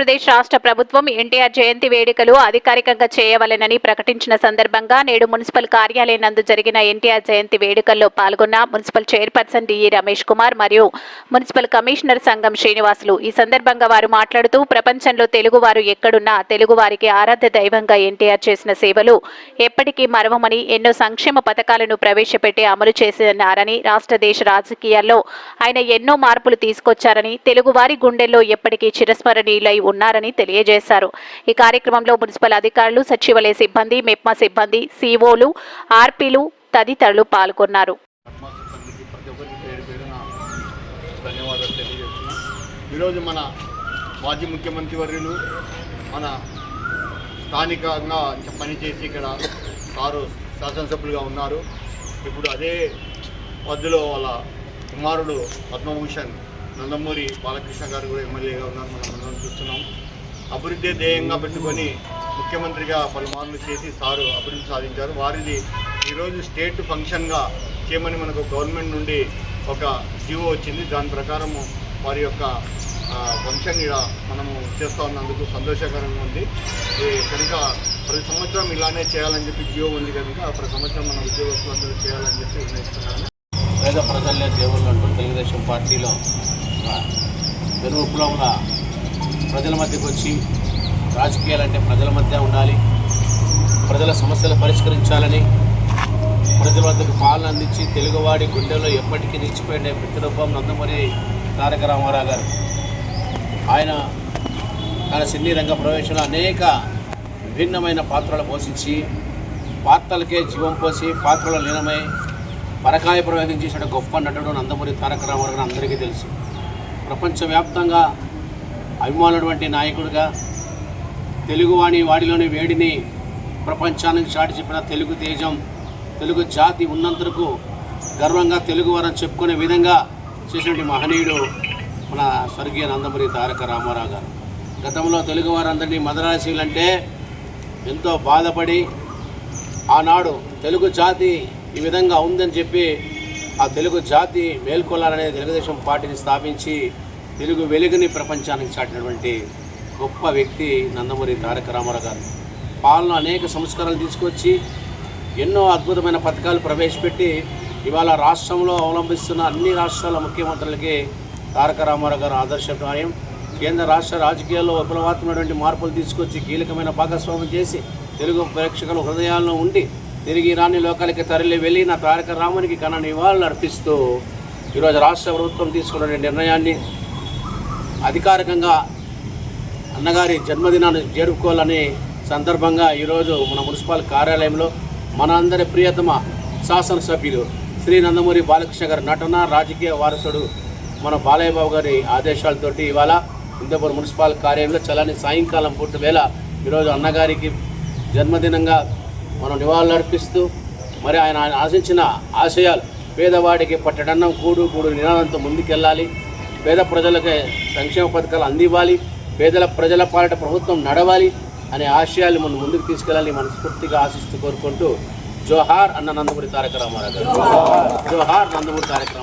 ఆంధ్రప్రదేశ్ రాష్ట్ర ప్రభుత్వం ఎన్టీఆర్ జయంతి వేడుకలు అధికారికంగా చేయవలెనని ప్రకటించిన సందర్భంగా నేడు మున్సిపల్ కార్యాలయం నందు జరిగిన ఎన్టీఆర్ జయంతి వేడుకల్లో పాల్గొన్న municipal chairperson DE Ramesh Kumar మరియు మున్సిపల్ కమిషనర్ సంగం శ్రీనివాసులు. ఈ సందర్భంగా వారు మాట్లాడుతూ ప్రపంచంలో తెలుగువారు ఎక్కడున్నా తెలుగువారికి ఆరాధ్య దైవంగా ఎన్టీఆర్ చేసిన సేవలు ఎప్పటికీ మరవమని, ఎన్నో సంక్షేమ పథకాలను ప్రవేశపెట్టి అమలు చేసినారని, రాష్ట్ర దేశ రాజకీయాల్లో ఆయన ఎన్నో మార్పులు తీసుకొచ్చారని, తెలుగువారి గుండెల్లో ఎప్పటికీ చిరస్మరణీయులై ఉన్నారని తెలియజేశారు. ఈ కార్యక్రమంలో మున్సిపల్ అధికారులు, సచివాలయ సిబ్బంది, మెప్మా సిబ్బంది, సిఓలు, ఆర్పీలు తదితరులు పాల్గొన్నారు. ఈరోజు మన మాజీ ముఖ్యమంత్రి వర్యులు మన స్థానికంగా పనిచేసి ఇక్కడ సారు శాసనసభ్యులుగా ఉన్నారు. ఇప్పుడు అదే పద్ధతిలో వాళ్ళ కుమారుడు పద్మభూషణ్ నందమూరి బాలకృష్ణ గారు కూడా ఎమ్మెల్యేగా ఉన్నారు. మనం చూస్తున్నాం. అభివృద్ధి ధ్యేయంగా పెట్టుకొని ముఖ్యమంత్రిగా పలుమార్లు చేసి సారు అభివృద్ధి సాధించారు. వారిది ఈరోజు స్టేట్ ఫంక్షన్గా చేయమని మనకు గవర్నమెంట్ నుండి ఒక జీవో వచ్చింది. దాని ప్రకారము వారి యొక్క ఫంక్షన్ ఇక్కడ మనము చేస్తూ ఉన్నందుకు సంతోషకరంగా ఉంది. కనుక ప్రతి సంవత్సరం ఇలానే చేయాలని చెప్పి జీవో ఉంది కనుక ప్రతి సంవత్సరం మన ఉద్యోగస్తులందరూ చేయాలని చెప్పి నిర్ణయిస్తున్నాను. పేద ప్రజలే దేవుళ్ళు అంటూ తెలుగుదేశం పార్టీలో విప్లవంగా ప్రజల మధ్యకు వచ్చి రాజకీయాలంటే ప్రజల మధ్య ఉండాలి, ప్రజల సమస్యలు పరిష్కరించాలని ప్రజల వద్దకు పాలన అందించి తెలుగువాడి గుండెల్లో ఎప్పటికీ నిలిచిపోయిన ప్రతిరూపం నందమూరి తారక రామారావు గారు. ఆయన తన సినీ రంగ ప్రవేశంలో అనేక విభిన్నమైన పాత్రలు పోషించి పాత్రలకే జీవం పోసి పాత్రలో లీనమై పరకాయ ప్రవేశం చేసిన గొప్ప నటుడు నందమూరి తారక రామారావు గారు అందరికీ తెలుసు. ప్రపంచవ్యాప్తంగా అభిమానులటువంటి నాయకుడిగా తెలుగువాణి వాడిలోని వేడిని ప్రపంచానికి చాటి చెప్పిన తెలుగు తేజం, తెలుగు జాతి ఉన్నంతకు గర్వంగా తెలుగువారని చెప్పుకునే విధంగా చేసినటువంటి మహనీయుడు మన స్వర్గీయ నందమూరి తారక రామారావు గారు. గతంలో తెలుగువారందరినీ మదరాశీలంటే ఎంతో బాధపడి ఆనాడు తెలుగు జాతి ఈ విధంగా ఉందని చెప్పి ఆ తెలుగు జాతి మేల్కొల్లాలనే తెలుగుదేశం పార్టీని స్థాపించి తెలుగు వెలుగుని ప్రపంచానికి చాటినటువంటి గొప్ప వ్యక్తి నందమూరి తారక రామారావు గారు. పాలన అనేక సంస్కారాలు తీసుకొచ్చి ఎన్నో అద్భుతమైన పథకాలు ప్రవేశపెట్టి ఇవాళ రాష్ట్రంలో అవలంబిస్తున్న అన్ని రాష్ట్రాల ముఖ్యమంత్రులకి తారక రామారావు గారు ఆదర్శప్రాయం. కేంద్ర రాష్ట్ర రాజకీయాల్లో విప్లవాత్మకమైనటువంటి మార్పులు తీసుకొచ్చి కీలకమైన భాగస్వామ్యం చేసి తెలుగు ప్రేక్షకుల హృదయాల్లో ఉండి తిరిగి రాని లోకాలకి తరలి వెళ్ళిన తారక రామునికి ఘన నివాళులు అర్పిస్తూ ఈరోజు రాష్ట్ర ప్రభుత్వం తీసుకున్న నిర్ణయాన్ని అధికారికంగా అన్నగారి జన్మదినాన్ని జరుపుకోవాలని సందర్భంగా ఈరోజు మన మున్సిపల్ కార్యాలయంలో మన అందరి ప్రియతమ శాసనసభ్యులు శ్రీ నందమూరి బాలకృష్ణ గారి నటన రాజకీయ వారసుడు మన బాలయ్య బాబు గారి ఆదేశాలతోటి ఇవాళ హిందూపూర్ మున్సిపల్ కార్యాలయంలో చల్లని సాయంకాలం పూట వేళ ఈరోజు అన్నగారికి జన్మదినంగా మనం నివాళులు అర్పిస్తూ మరి ఆయన ఆశించిన ఆశయాలు పేదవాడికి పట్టడన్నం కూడు నినాదంతో ముందుకెళ్ళాలి, పేద ప్రజలకే సంక్షేమ పథకాలు అందివ్వాలి, ప్రజల పాలిట ప్రభుత్వం నడవాలి అనే ఆశయాలు మనం ముందుకు తీసుకెళ్ళాలని మనస్ఫూర్తిగా ఆశిస్తూ కోరుకుంటూ జోహార్ అన్న నందమూరి తారక రామారావు గారు. జోహార్ నందమూరి తారక రామారావు.